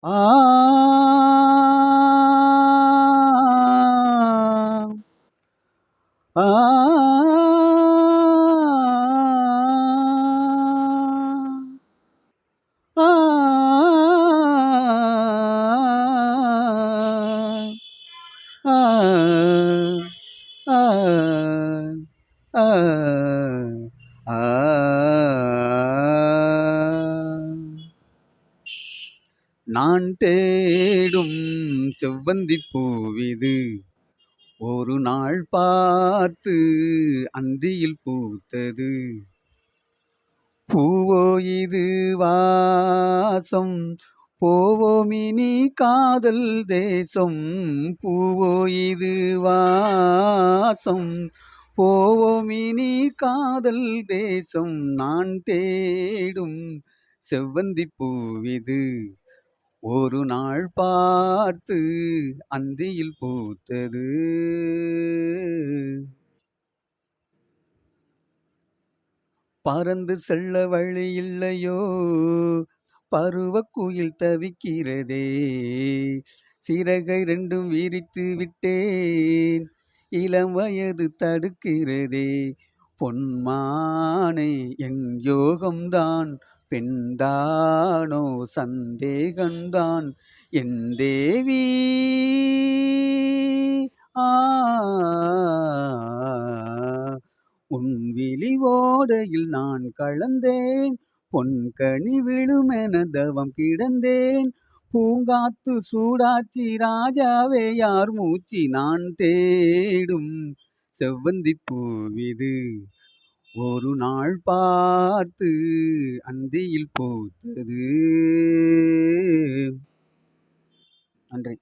ஆ ஆ ஆ ஆ ஆ ஆ நான் தேடும் செவ்வந்திப் பூவிது ஒரு நாள் பார்த்து அந்தியில் பூத்தது. பூவோ இது வாசம் போவோமினி காதல் தேசம். பூவோ இது வாசம் போவோமினி காதல் தேசம். நான் தேடும் செவ்வந்திப் பூவிது ஒரு நாள் பார்த்து அந்தியில் பூத்தது. பறந்து செல்ல வழி இல்லையோ பருவக்குயில் தவிக்கிறதே. சிறகை ரெண்டும் விரித்து விட்டேன் இளம் வயது தடுக்கிறதே. பொன்மானே என் யோகம்தான் பெண்தானோ சந்தேகம்தான் என் தேவி. ஆ உன் விழி ஓடையில் நான் கலந்தேன் பொன்கனி விழுமென தவம் கிடந்தேன். பூங்காத்து சூடாச்சி ராஜாவே யார் மூச்சு. நான் தேடும் செவ்வந்திப் பூவிது ஒரு நாள் பார்த்து அந்தியில் பூத்தது. நன்றி.